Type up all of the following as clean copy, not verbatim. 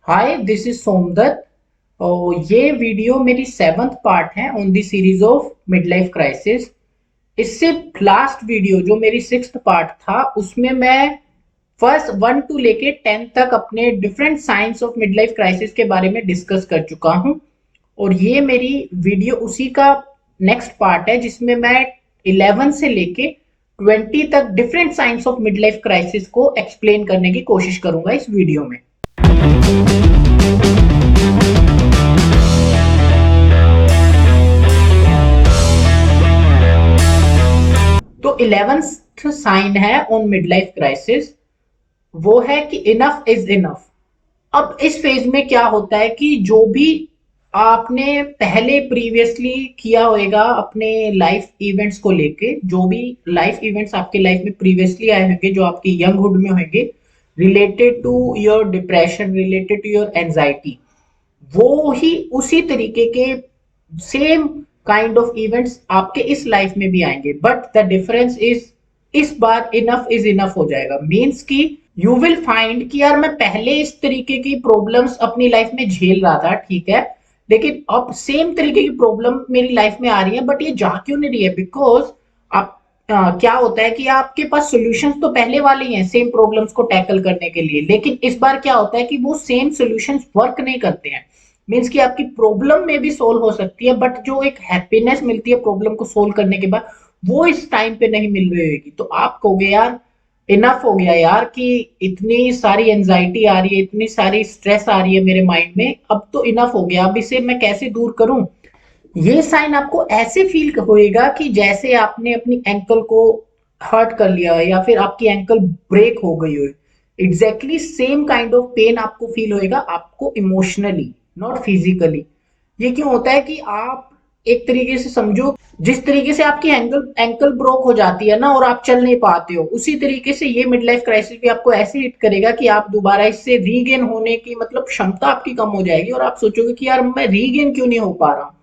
Hi, this is Somdatt. और ये video मेरी 7th पार्ट है on the series of mid life crisis. इससे लास्ट वीडियो जो मेरी 6th पार्ट था उसमें मैं फर्स्ट 1 टू लेके 10 तक अपने different science of mid life crisis के बारे में डिस्कस कर चुका हूँ। और ये मेरी वीडियो उसी का नेक्स्ट पार्ट है जिसमें मैं 11 से लेके 20 तक different science of mid life crisis को एक्सप्लेन करने की कोशिश करूंगा इस वीडियो में। तो 11th साइन है ऑन मिड लाइफ क्राइसिस, वो है कि इनफ इज इनफ। अब इस फेज में क्या होता है कि जो भी आपने पहले प्रीवियसली किया होगा अपने लाइफ इवेंट्स को लेके, जो भी लाइफ इवेंट्स आपके लाइफ में प्रीवियसली आए होंगे जो आपकी यंगहुड में होंगे, related to your depression, related to your anxiety, वो ही उसी तरीके के सेम काइंड ऑफ इवेंट्स आपके इस लाइफ में भी आएंगे। बट द डिफरेंस इज इस बार इनफ इज इनफ हो जाएगा। मीन्स कि यू विल फाइंड कि यार मैं पहले इस तरीके की प्रॉब्लम्स अपनी लाइफ में झेल रहा था, ठीक है, लेकिन अब सेम तरीके की प्रॉब्लम मेरी लाइफ में आ रही है, बट ये जा क्यों नहीं रही है? बिकॉज आप क्या होता है कि आपके पास सॉल्यूशंस तो पहले वाले ही हैं सेम प्रॉब्लम्स को टैकल करने के लिए, लेकिन इस बार क्या होता है कि वो सेम सॉल्यूशंस वर्क नहीं करते हैं। मीन्स कि आपकी प्रॉब्लम में भी सोल्व हो सकती है, बट जो एक हैप्पीनेस मिलती है प्रॉब्लम को सोल्व करने के बाद, वो इस टाइम पे नहीं मिल रही होगी। तो आप कहोगे यार इनफ हो गया यार, कि इतनी सारी एंजाइटी आ रही है, इतनी सारी स्ट्रेस आ रही है मेरे माइंड में, अब तो इनफ हो गया, अब इसे मैं कैसे दूर करूं? ये साइन आपको ऐसे फील होएगा कि जैसे आपने अपनी एंकल को हर्ट कर लिया है या फिर आपकी एंकल ब्रेक हो गई हो। Exactly same kind of pain आपको फील होएगा, आपको इमोशनली, नॉट फिजिकली। ये क्यों होता है कि आप एक तरीके से समझो, जिस तरीके से आपकी एंकल एंकल ब्रोक हो जाती है ना और आप चल नहीं पाते हो, उसी तरीके से ये मिड लाइफ क्राइसिस भी आपको ऐसे हिट करेगा कि आप दोबारा इससे रीगेन होने की मतलब क्षमता आपकी कम हो जाएगी और आप सोचोगे कि यार मैं रीगेन क्यों नहीं हो पा रहा हूँ,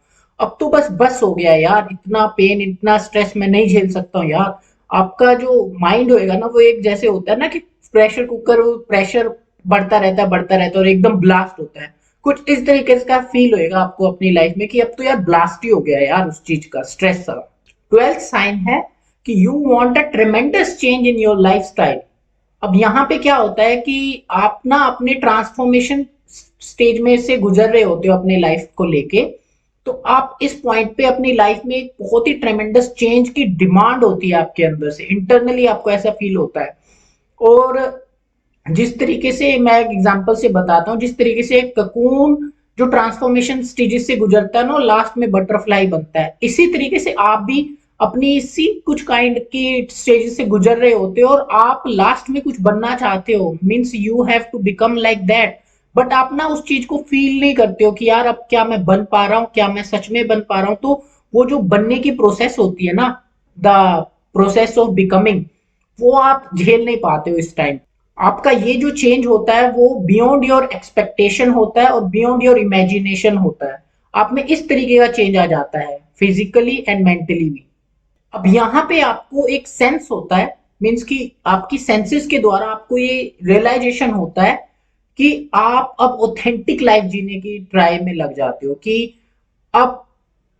अब तो बस बस हो गया यार, इतना पेन इतना स्ट्रेस मैं नहीं झेल सकता हूँ यार। आपका जो माइंड होएगा ना, वो एक जैसे होता है ना कि प्रेशर कुकर, प्रेशर बढ़ता रहता है और एकदम ब्लास्ट होता है। कुछ इस तरीके का फील होएगा आपको अपनी लाइफ में कि अब तो यार ब्लास्ट ही हो गया यार उस चीज का स्ट्रेस सा। 12th साइन है कि you want a ट्रेमेंडस change in your lifestyle. अब यहाँ पे क्या होता है कि आप ना अपने ट्रांसफॉर्मेशन स्टेज में से गुजर रहे होते हो अपने लाइफ को लेके। तो आप इस पॉइंट पे अपनी लाइफ में एक बहुत ही ट्रेमेंडस चेंज की डिमांड होती है आपके अंदर से, इंटरनली आपको ऐसा फील होता है। और जिस तरीके से मैं एक एग्जांपल से बताता हूँ, जिस तरीके से एक ककून जो ट्रांसफॉर्मेशन स्टेजेस से गुजरता है ना, लास्ट में बटरफ्लाई बनता है, इसी तरीके से आप भी अपनी इसी कुछ काइंड की स्टेजेस से गुजर रहे होते हो और आप लास्ट में कुछ बनना चाहते हो। Means you have to become like that, but आप ना उस चीज को फील नहीं करते हो कि यार अब क्या मैं बन पा रहा हूँ, क्या मैं सच में बन पा रहा हूँ। तो वो जो बनने की प्रोसेस होती है ना, द प्रोसेस ऑफ बिकमिंग, वो आप झेल नहीं पाते हो इस टाइम। आपका ये जो चेंज होता है वो बियॉन्ड योर एक्सपेक्टेशन होता है और बियॉन्ड योर इमेजिनेशन होता है। आप में इस तरीके का चेंज आ जाता है फिजिकली एंड मेंटली भी। अब यहाँ पे आपको एक सेंस होता है, मीन्स कि आपकी सेंसेस के द्वारा आपको ये रियलाइजेशन होता है कि आप अब ऑथेंटिक लाइफ जीने की ट्राई में लग जाते हो कि अब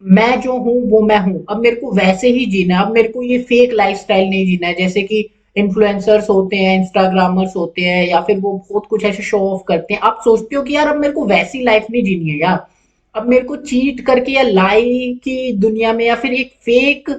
मैं जो हूँ वो मैं हूँ, अब मेरे को वैसे ही जीना है, अब मेरे को ये फेक लाइफस्टाइल नहीं जीना है जैसे कि इन्फ्लुएंसर्स होते हैं, इंस्टाग्रामर्स होते हैं, या फिर वो बहुत कुछ ऐसे शो ऑफ करते हैं। आप सोचते हो कि यार अब मेरे को वैसी लाइफ नहीं जीनी है यार, अब मेरे को चीट करके या लाई की दुनिया में या फिर एक फेक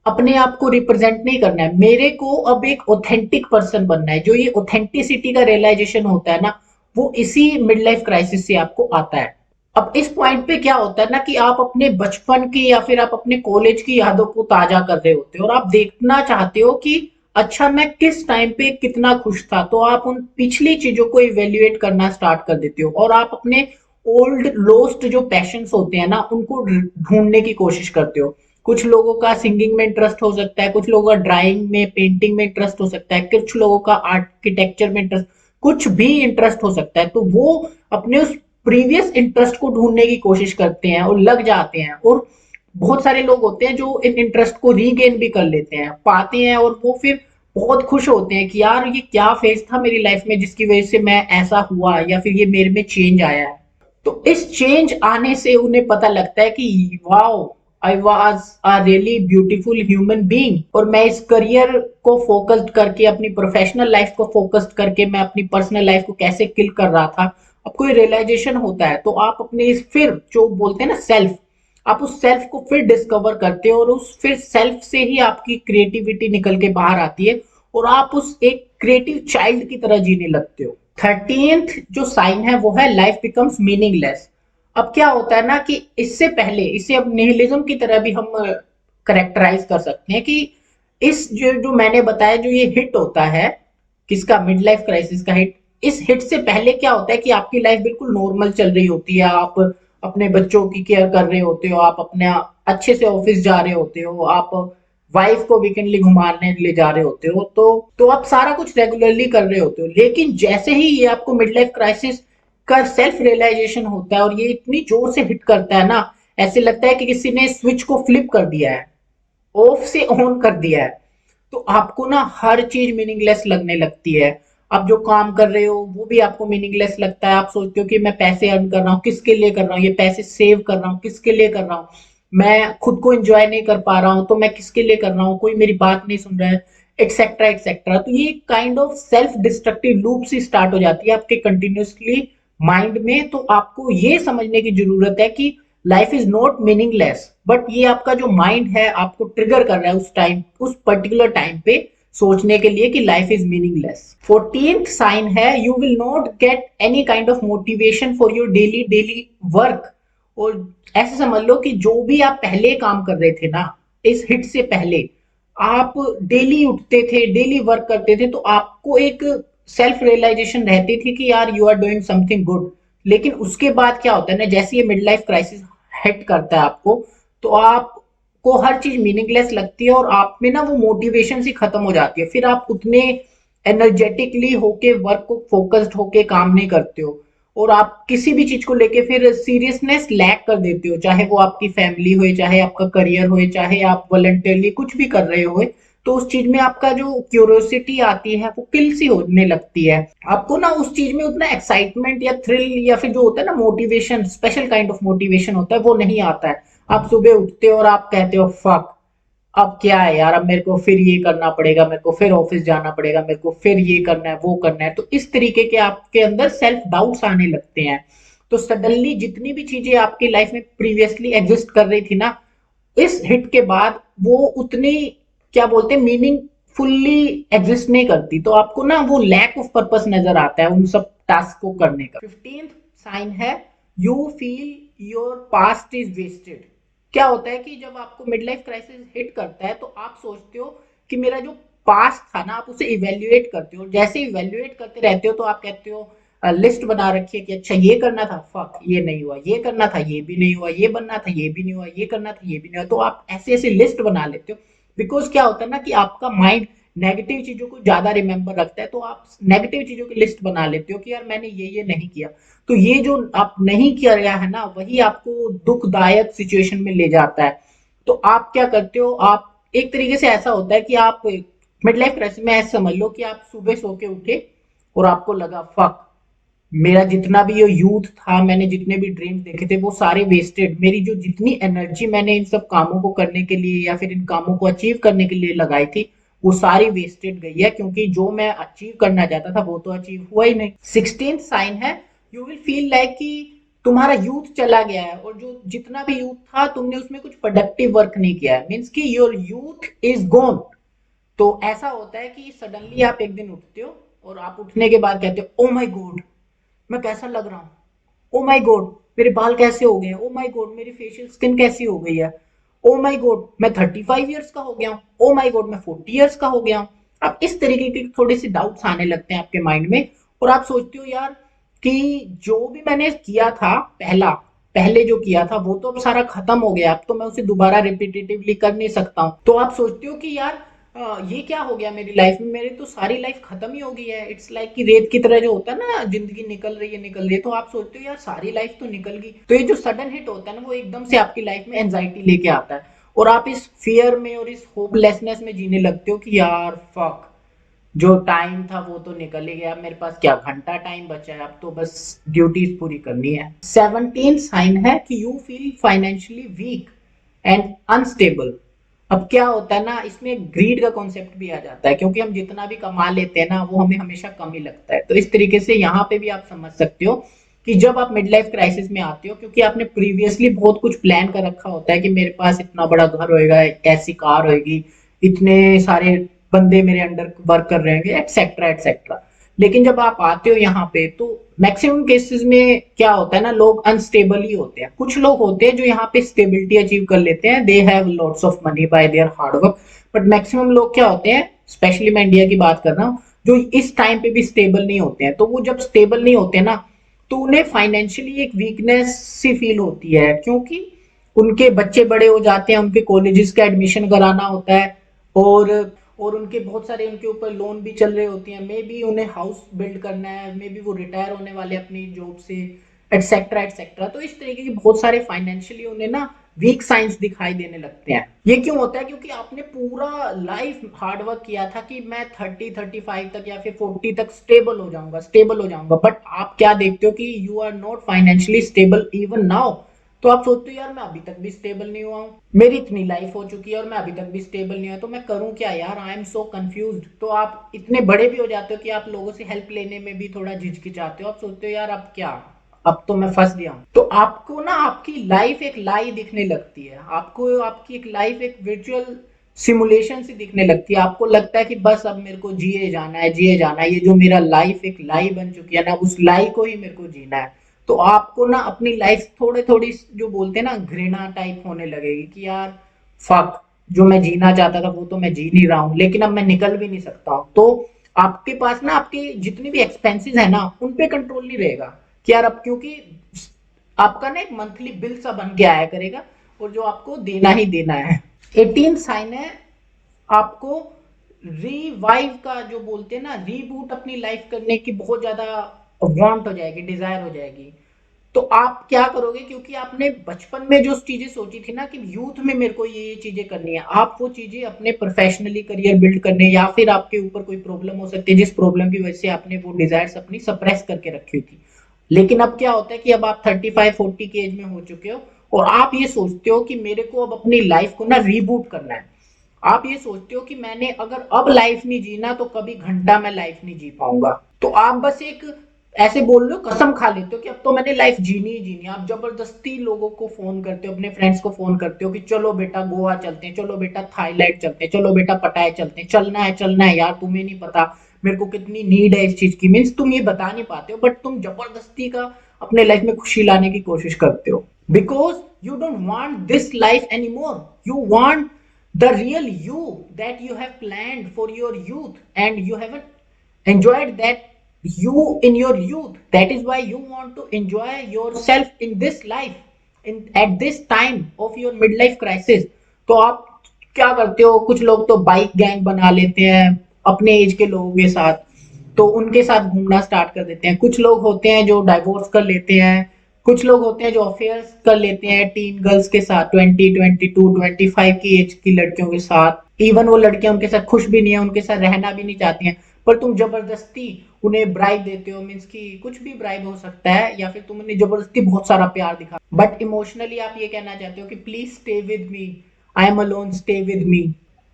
अपने आप को रिप्रेजेंट नहीं करना है, मेरे को अब एक ऑथेंटिक पर्सन बनना है। जो ये ऑथेंटिसिटी का रियलाइजेशन होता है ना, वो इसी मिड लाइफ क्राइसिस से आपको आता है। अब इस पॉइंट पे क्या होता है ना कि आप अपने बचपन की या फिर आप अपने कॉलेज की यादों को ताजा कर रहे होते हो और आप देखना चाहते हो कि अच्छा मैं किस टाइम पे कितना खुश था। तो आप उन पिछली चीजों को इवेल्युएट करना स्टार्ट कर देते हो और आप अपने ओल्ड लोस्ट जो पैशंस होते हैं ना उनको ढूंढने की कोशिश करते हो। कुछ लोगों का सिंगिंग में इंटरेस्ट हो सकता है, कुछ लोगों का ड्राइंग में पेंटिंग में इंटरेस्ट हो सकता है, कुछ लोगों का आर्किटेक्चर में इंटरेस्ट, कुछ भी इंटरेस्ट हो सकता है। तो वो अपने उस प्रीवियस इंटरेस्ट को ढूंढने की कोशिश करते हैं और लग जाते हैं। और बहुत सारे लोग होते हैं जो इन इंटरेस्ट को रीगेन भी कर लेते हैं, पाते हैं, और वो फिर बहुत खुश होते हैं कि यार ये क्या फेज था मेरी लाइफ में जिसकी वजह से मैं ऐसा हुआ या फिर ये मेरे में चेंज आया है। तो इस चेंज आने से उन्हें पता लगता है कि wow, I was a really beautiful human being, और मैं इस करियर को फोकस्ड करके, अपनी प्रोफेशनल लाइफ को फोकस्ड करके मैं अपनी पर्सनल लाइफ को कैसे किल कर रहा था। आपको ये रियलाइजेशन होता है तो आप अपने इस फिर जो बोलते हैं ना सेल्फ, आप उस सेल्फ को फिर डिस्कवर करते हो और उस फिर सेल्फ से ही आपकी क्रिएटिविटी निकल के बाहर आती है और आप उस एक क्रिएटिव चाइल्ड की तरह जीने लगते हो। 13th जो साइन है वो है लाइफ बिकम्स मीनिंगलेस। अब क्या होता है ना कि इससे पहले, इसे अब निहिलिज्म की तरह भी हम करेक्टराइज कर सकते हैं कि इस जो जो मैंने बताया, जो ये हिट होता है किसका, मिड लाइफ क्राइसिस का हिट, इस हिट से पहले क्या होता है कि आपकी लाइफ बिल्कुल नॉर्मल चल रही होती है, आप अपने बच्चों की केयर कर रहे होते हो, आप अपने अच्छे से ऑफिस जा रहे होते हो, आप वाइफ को वीकेंडली घुमाने ले जा रहे होते हो, तो आप सारा कुछ रेगुलरली कर रहे होते हो। लेकिन जैसे ही ये आपको मिड लाइफ क्राइसिस का सेल्फ रियलाइजेशन होता है और ये इतनी जोर से हिट करता है ना, ऐसे लगता है कि किसी ने स्विच को फ्लिप कर दिया है, ऑफ से ऑन कर दिया है। तो आपको ना हर चीज मीनिंगलेस लगने लगती है। आप जो काम कर रहे हो वो भी आपको मीनिंगलेस लगता है। आप सोचते हो कि मैं पैसे अर्न कर रहा हूँ, किसके लिए कर रहा हूँ, ये पैसे सेव कर रहा हूँ, किसके लिए कर रहा हूँ, मैं खुद को एंजॉय नहीं कर पा रहा हूँ तो मैं किसके लिए कर रहा हूँ, कोई मेरी बात नहीं सुन रहा है, एक्सेट्रा एक्सेट्रा। तो ये kind of self destructive loop से स्टार्ट हो जाती है आपके कंटिन्यूसली माइंड में। तो आपको ये समझने की जरूरत है कि life is not meaningless, but ये आपका जो माइंड है आपको ट्रिगर कर रहा है उस टाइम, उस पर्टिकुलर टाइम पे सोचने के लिए कि life is meaningless. 14th sign है you will not get any kind of motivation for your daily daily work. और ऐसे समझ लो कि जो भी आप पहले काम कर रहे थे ना, इस हिट से पहले आप डेली उठते थे, डेली वर्क करते थे, तो आपको एक सेल्फ रियलाइजेशन रहती थी कि यार you are doing something good. लेकिन उसके बाद क्या होता है ना, जैसे ये मिड लाइफ क्राइसिस हिट करता है आपको, तो आपको हर चीज मीनिंगलेस लगती है और आप में ना वो मोटिवेशन सी खत्म हो जाती है। फिर आप उतने एनर्जेटिकली होके वर्क को फोकस्ड होके काम नहीं करते हो और आप किसी भी चीज को लेके फिर सीरियसनेस लैक कर देते हो, चाहे वो आपकी फैमिली हो, चाहे आपका करियर हो, चाहे आप वॉलंटियरली कुछ भी कर रहे हो। तो उस चीज में आपका जो क्यूरियोसिटी आती है वो किल सी होने लगती है। आपको ना उस चीज में उतना एक्साइटमेंट या थ्रिल या फिर जो होता है ना motivation, special kind of motivation होता है, वो नहीं आता है। आप सुबह उठते हो और आप कहते हो फक, अब क्या है यार, अब मेरे को फिर ये करना पड़ेगा, मेरे को फिर ऑफिस जाना पड़ेगा, मेरे को फिर ये करना है, वो करना है। तो इस तरीके के आपके अंदर सेल्फ डाउट्स आने लगते हैं। तो सडनली जितनी भी चीजें आपकी लाइफ में प्रीवियसली एग्जिस्ट कर रही थी ना, इस हिट के बाद वो उतनी, क्या बोलते हैं, मीनिंगफुल्ली एग्जिस्ट नहीं करती। तो आपको ना वो लैक ऑफ पर्पस नजर आता है उन सब टास्क को करने का। 15th साइन है you feel your past is wasted. क्या होता है कि जब आपको मिड लाइफ क्राइसिस हिट करता है तो आप सोचते हो कि मेरा जो पास्ट था ना, आप उसे इवेल्युएट करते हो। जैसे इवेल्युएट करते रहते हो तो आप कहते हो, लिस्ट बना रखी है कि अच्छा ये करना था, फक ये नहीं हुआ, ये करना था ये भी नहीं हुआ, ये बनना था ये भी नहीं हुआ, ये करना था ये भी नहीं हुआ। तो आप ऐसे ऐसे लिस्ट बना लेते हो। बिकॉज क्या होता है ना कि आपका माइंड नेगेटिव चीजों को ज्यादा रिमेंबर रखता है, तो आप नेगेटिव चीजों की लिस्ट बना लेते हो कि यार मैंने ये नहीं किया। तो ये जो आप नहीं किया गया है ना, वही आपको दुखदायक सिचुएशन में ले जाता है। तो आप क्या करते हो, आप एक तरीके से ऐसा होता है कि आप मिड लाइफ क्राइसिस में ऐसे समझ लो कि आप सुबह सो के उठे और आपको लगा फक, मेरा जितना भी ये यूथ था, मैंने जितने भी ड्रीम्स देखे थे वो सारे वेस्टेड। मेरी जो जितनी एनर्जी मैंने इन सब कामों को करने के लिए या फिर इन कामों को अचीव करने के लिए लगाई थी, वो सारी वेस्टेड गई है, क्योंकि जो मैं अचीव करना चाहता था वो तो अचीव हुआ ही नहीं। 16th साइन है यू विल फील लाइक कि तुम्हारा यूथ चला गया है और जो जितना भी यूथ था तुमने उसमें कुछ प्रोडक्टिव वर्क नहीं किया है, मीन्स कि योर यूथ इज गॉन। तो ऐसा होता है कि सडनली आप एक दिन उठते हो और आप उठने के बाद कहते हो ओ माय गॉड, मैं कैसा लग रहा हूँ, ओ माय गॉड मेरे बाल कैसे हो गए, ओ माय गॉड मेरी फेशियल स्किन कैसी हो गई है, ओ माय गॉड मैं 35 ईयर्स का हो गया हूँ, ओ माय गॉड मैं 40 ईयर्स का हो गया हूँ। अब इस तरीके के थोड़े से डाउट्स आने लगते हैं आपके माइंड में और आप सोचते हो यार कि जो भी मैंने किया था पहले जो किया था वो तो अब सारा खत्म हो गया, अब तो मैं उसे दोबारा रिपीटेटिवली कर नहीं सकता हूँ। तो आप सोचते हो कि यार ये क्या हो गया मेरी लाइफ में, मेरी तो सारी लाइफ खत्म ही हो गई है। इट्स लाइक कि रेत की तरह जो होता है ना, जिंदगी निकल रही है, तो आप सोचते हो यार सारी लाइफ तो निकल गई। तो ये जो सडन हिट होता है ना, वो एकदम से आपकी लाइफ में एंजाइटी लेके आता है और आप इस फियर में और इस होपलेसनेस में जीने लगते हो कि यार फक, जो टाइम था वो तो निकल ही गया, मेरे पास क्या घंटा टाइम बचा है, अब तो बस ड्यूटीज पूरी करनी है। 17 साइन है कि you feel financially week and unstable. अब क्या होता है ना, इसमें ग्रीड का कॉन्सेप्ट भी आ जाता है, क्योंकि हम जितना भी कमा लेते हैं ना वो हमें हमेशा कम ही लगता है। तो इस तरीके से यहाँ पे भी आप समझ सकते हो कि जब आप मिड लाइफ क्राइसिस में आते हो, क्योंकि आपने प्रीवियसली बहुत कुछ प्लान कर रखा होता है कि मेरे पास इतना बड़ा घर होएगा, ऐसी कार होएगी, इतने सारे बंदे मेरे अंडर वर्क कर रहे हैं, एक्सेट्रा एक्सेट्रा। लेकिन जब आप आते हो यहाँ पे तो मैक्सिमम केसेस में क्या होता है ना, लोग अनस्टेबल ही होते हैं। कुछ लोग होते हैं जो यहाँ पे स्टेबिलिटी अचीव कर लेते हैं, they have lots of money by there hard work. But maximum लोग क्या होते हैं, स्पेशली मैं इंडिया की बात कर रहा हूँ, जो इस टाइम पे भी स्टेबल नहीं होते हैं। तो वो जब स्टेबल नहीं होते ना, तो उन्हें फाइनेंशियली एक वीकनेस सी फील होती है, क्योंकि उनके बच्चे बड़े हो जाते हैं, उनके कॉलेजेस का एडमिशन कराना होता है, और उनके बहुत सारे उनके ऊपर लोन भी चल रहे होते हैं, मे बी उन्हें हाउस बिल्ड करना है, मे बी वो रिटायर होने वाले अपनी जॉब से, एटसेट्रा एटसेट्रा। तो इस तरीके के बहुत सारे फाइनेंशियली उन्हें ना वीक साइंस दिखाई देने लगते हैं। ये क्यों होता है, क्योंकि आपने पूरा लाइफ हार्ड वर्क किया था कि मैं 30-35 तक या फिर 40 तक स्टेबल हो जाऊंगा, बट आप क्या देखते हो कि you are not financially stable even now. तो आप सोचते हो यार मैं अभी तक भी स्टेबल नहीं हुआ हूँ, मेरी इतनी लाइफ हो चुकी है और मैं अभी तक भी स्टेबल नहीं हुआ, तो मैं करूँ क्या यार, आई एम सो कंफ्यूज्ड। तो आप इतने बड़े भी हो जाते हो कि आप लोगों से हेल्प लेने में भी थोड़ा झिझकिचाते हो, आप सोचते हो यार अब क्या, अब तो मैं फंस गया हूँ। तो आपको ना आपकी लाइफ एक लाई दिखने लगती है, आपको आपकी एक लाइफ एक वर्चुअल सिमुलेशन से दिखने लगती है। आपको लगता है कि बस अब मेरे को जिए जाना है, ये जो मेरा लाइफ एक लाई बन चुकी है ना, उस लाई को ही मेरे को जीना है। तो आपको ना अपनी लाइफ थोड़े थोड़ी जो बोलते हैं ना घृणा टाइप होने लगेगी कि यार फक, जो मैं जीना चाहता था वो तो मैं जी नहीं रहा हूँ, लेकिन अब मैं निकल भी नहीं सकता हूँ। तो आपके पास ना आपके जितने भी एक्सपेंसेस है ना उन पे कंट्रोल नहीं रहेगा कि यार अब, क्योंकि आपका ना एक मंथली बिल सा बन के आया करेगा और जो आपको देना ही देना है। 18 साइन है आपको रिवाइव का, जो बोलते हैं ना रीबूट अपनी लाइफ करने की बहुत ज्यादा वांट हो जाएगी, डिजायर हो जाएगी। तो आप क्या करोगे, क्योंकि आपने बचपन में जो चीजें सोची थी ना कि यूथ में मेरे को ये चीजें करनी है, आप वो चीजें अपने प्रोफेशनली करियर बिल्ड करने, या फिर आपके ऊपर कोई प्रॉब्लम हो सकती है जिस प्रॉब्लम की वजह से आपने वो डिजायर्स अपनी सप्रेस करके रखी हुई थी। लेकिन अब क्या होता है कि अब आप 35-40 की एज में हो चुके हो और आप ये सोचते हो कि मेरे को अब अपनी लाइफ को ना रीबूट करना है। आप ये सोचते हो कि मैंने अगर अब लाइफ नहीं जीना तो कभी घंटा मैं लाइफ नहीं जी पाऊंगा। तो आप बस एक ऐसे बोल लो, कसम खा लेते हो कि अब तो मैंने लाइफ जीनी ही जीनी है। आप जबरदस्ती लोगों को फोन करते हो, अपने फ्रेंड्स को फोन करते हो कि चलो बेटा गोवा चलते हैं, चलो बेटा थाईलैंड चलते हैं, चलो बेटा पटाया चलते हैं, चलना है यार, तुम्हें नहीं पता मेरे को कितनी नीड है इस चीज की। मीन्स तुम ये बता नहीं पाते हो, बट तुम जबरदस्ती का अपने लाइफ में खुशी लाने की कोशिश करते हो, because you don't want this life any more. You want the real you that you have planned for your youth, and you haven't enjoyed that you in your youth. That is why you want to enjoy yourself in this life, in at this time of your midlife crisis। तो आप क्या करते हो, कुछ लोग तो bike gang बना लेते हैं अपने एज के लोगों के साथ, तो उनके साथ घूमना स्टार्ट कर देते हैं। कुछ लोग होते हैं जो डाइवोर्स कर लेते हैं, कुछ लोग होते हैं जो अफेयर्स कर लेते हैं टीन गर्ल्स के साथ, 20, 22, 25 की एज की लड़कियों के साथ। इवन वो लड़कियां उनके साथ खुश भी नहीं है, उनके साथ रहना भी नहीं चाहती हैं, पर तुम जबरदस्ती उन्हें ब्राइब देते हो। मीन्स की कुछ भी ब्राइब हो सकता है, या फिर तुम उन्हें जबरदस्ती बहुत सारा प्यार दिखा, बट इमोशनली आप ये कहना चाहते हो कि please stay with me, I am alone, stay with me.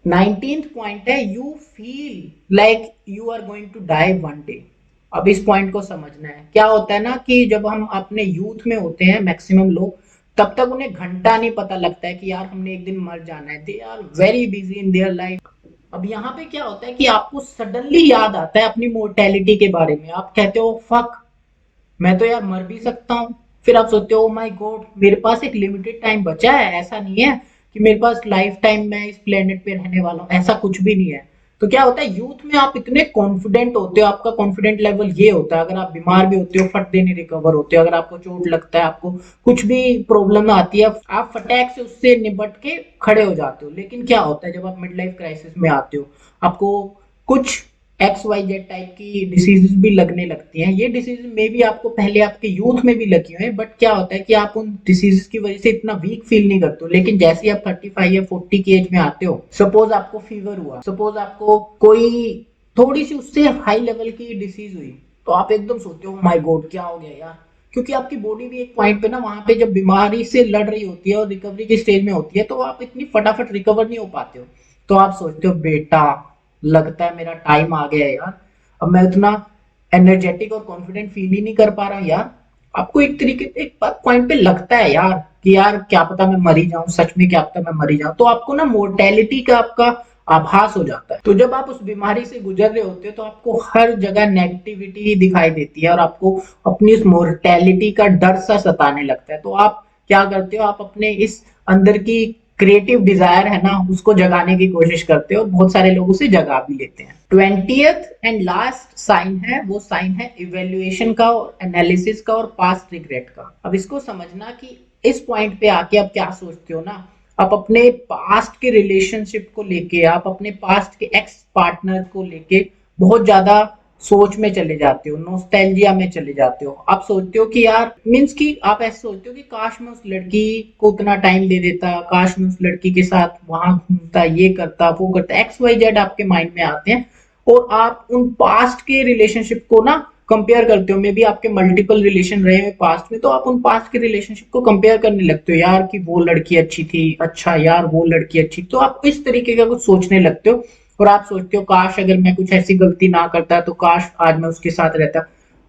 19th point है, you feel like you are going to die one day. अब इस पॉइंट को समझना है, क्या होता है ना कि जब हम अपने यूथ में होते हैं मैक्सिमम लोग, तब तक उन्हें घंटा नहीं पता लगता है कि यार हमने एक दिन मर जाना है। They are very busy in their life. अब यहाँ पे क्या होता है कि आपको सडनली याद आता है अपनी मोर्टेलिटी के बारे में, आप कहते हो फक, मैं तो यार मर भी सकता हूँ। फिर आप सोचते हो माय गॉड, मेरे पास एक लिमिटेड टाइम बचा है, ऐसा नहीं है कि मेरे पास लाइफ टाइम मैं इस प्लेनेट पे रहने वाला हूँ, ऐसा कुछ भी नहीं है। तो क्या होता है, यूथ में आप इतने कॉन्फिडेंट होते हो, आपका कॉन्फिडेंट लेवल ये होता है, अगर आप बीमार भी होते हो फट देने रिकवर होते हो, अगर आपको चोट लगता है, आपको कुछ भी प्रॉब्लम आती है, आप फटाक से उससे निपट के खड़े हो जाते हो। लेकिन क्या होता है जब आप मिड लाइफ क्राइसिस में आते हो, आपको कुछ XYZ टाइप की डिसीजेस भी लगने लगती हैं। ये डिसीज में भी आपको पहले आपके यूथ में भी लगी हुई है, बट क्या होता है कि आप उन डिसीजेस की वजह से इतना वीक फील नहीं करते हो। लेकिन जैसे ही आप 35 या 40 की एज में आते हो, सपोज आपको फीवर हुआ, सपोज आपको कोई थोड़ी सी उससे हाई लेवल की डिसीज हुई तो आप एकदम सोचते हो माय गॉड क्या हो गया यार, क्योंकि आपकी बॉडी भी एक पॉइंट पे ना वहां पे जब बीमारी से लड़ रही होती है और रिकवरी की स्टेज में होती है तो आप इतनी फटाफट रिकवर नहीं हो पाते हो। तो आप सोचते हो बेटा लगता है मेरा टाइम आ गया है यार, अब मैं उतना एनर्जेटिक और कॉन्फिडेंट फील ही नहीं कर पा रहा यार। आपको एक तरीके एक पॉइंट पे लगता है यार कि यार क्या पता मैं मरी जाऊं, सच में क्या पता मैं मरी जाऊं, तो आपको ना मोर्टेलिटी का आपका आभास हो जाता है। तो जब आप उस बीमारी से गुजर रहे होते हो तो आपको हर जगह नेगेटिविटी ही दिखाई देती है और आपको अपनी उस मोर्टेलिटी का डर सा सताने लगता है। तो आप क्या करते हो, आप अपने इस अंदर की क्रिएटिव डिजायर है ना उसको जगाने की कोशिश करते हो, बहुत सारे लोग उसे जगा भी लेते हैं। 20th एंड लास्ट साइन है, वो साइन है इवेल्युएशन का और एनालिसिस का और पास्ट रिग्रेट का। अब इसको समझना कि इस पॉइंट पे आके आप क्या सोचते हो ना, आप अपने पास्ट के रिलेशनशिप को लेके, आप अपने पास्ट के एक्स पार्टनर को लेके बहुत ज्यादा सोच में चले जाते हो, नोस्टैल्जिया में चले जाते हो। आप सोचते हो कि यार मीन्स कि आप ऐसे सोचते हो कि काश मैं उस लड़की को उतना टाइम दे देता, काश मैं उस लड़की के साथ वहां घूमता, ये करता वो करता, एक्स वाई जेड आपके माइंड में आते हैं और आप उन पास्ट के रिलेशनशिप को ना कंपेयर करते हो। मे बी आपके मल्टीपल रिलेशन रहे हैं पास्ट में, तो आप उन पास्ट के रिलेशनशिप को कंपेयर करने लगते हो, यार कि वो लड़की अच्छी थी, अच्छा यार वो लड़की अच्छी, तो आप इस तरीके का कुछ सोचने लगते हो और आप सोचते हो काश अगर मैं कुछ ऐसी गलती ना करता तो काश आज मैं उसके साथ रहता।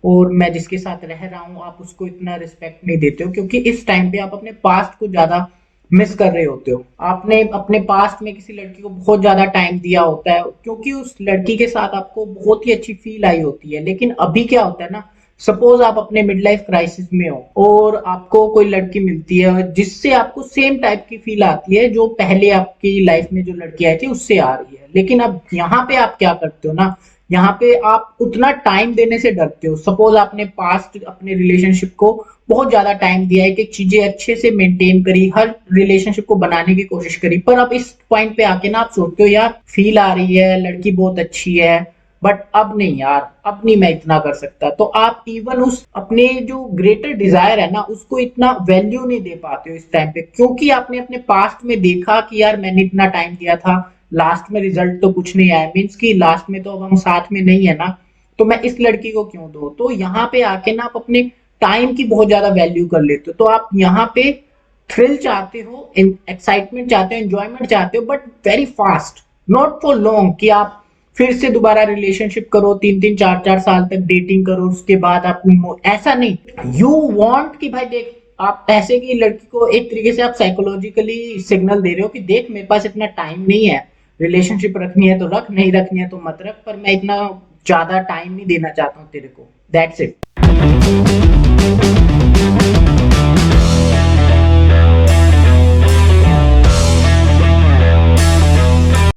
और मैं जिसके साथ रह रहा हूँ आप उसको इतना रिस्पेक्ट नहीं देते हो, क्योंकि इस टाइम पे आप अपने पास्ट को ज्यादा मिस कर रहे होते हो। आपने अपने पास्ट में किसी लड़की को बहुत ज्यादा टाइम दिया होता है क्योंकि उस लड़की के साथ आपको बहुत ही अच्छी फील आई होती है। लेकिन अभी क्या होता है ना, सपोज आप अपने मिड लाइफ क्राइसिस में हो और आपको कोई लड़की मिलती है जिससे आपको सेम टाइप की फील आती है जो पहले आपकी लाइफ में जो लड़की आई थी उससे आ रही है। लेकिन अब यहाँ पे आप क्या करते हो ना, यहाँ पे आप उतना टाइम देने से डरते हो। सपोज आपने पास्ट अपने रिलेशनशिप को बहुत ज्यादा टाइम दिया है कि चीजें अच्छे से मेंटेन करी, हर रिलेशनशिप को बनाने की कोशिश करी, पर अब इस पॉइंट पे आके ना आप सोचते हो यार फील आ रही है, लड़की बहुत अच्छी है, बट अब नहीं यार, अब नहीं मैं इतना कर सकता। तो आप इवन उस अपने जो ग्रेटर डिजायर है ना उसको इतना वैल्यू नहीं दे पाते हो इस टाइम पे, क्योंकि आपने अपने पास्ट में देखा कि यार मैंने इतना टाइम दिया था, लास्ट में रिजल्ट तो कुछ नहीं आया, मीन्स कि लास्ट में तो अब हम साथ में नहीं है ना, तो मैं इस लड़की को क्यों दूं। तो यहाँ पे आके ना आप अपने टाइम की बहुत ज्यादा वैल्यू कर लेते हो। तो आप यहाँ पे थ्रिल चाहते हो, एक्साइटमेंट चाहते हो, एंजॉयमेंट चाहते हो, but very fast, not for long, कि आप फिर से दोबारा रिलेशनशिप करो, 3-3 4-4 साल तक डेटिंग करो, उसके बाद आप ऐसा नहीं। यू वांट कि भाई देख, आप ऐसे की लड़की को एक तरीके से आप साइकोलॉजिकली सिग्नल दे रहे हो कि देख मेरे पास इतना टाइम नहीं है, रिलेशनशिप रखनी है तो रख, नहीं रखनी है तो मत रख, पर मैं इतना ज्यादा टाइम नहीं देना चाहता हूँ तेरे को, दैट्स इट।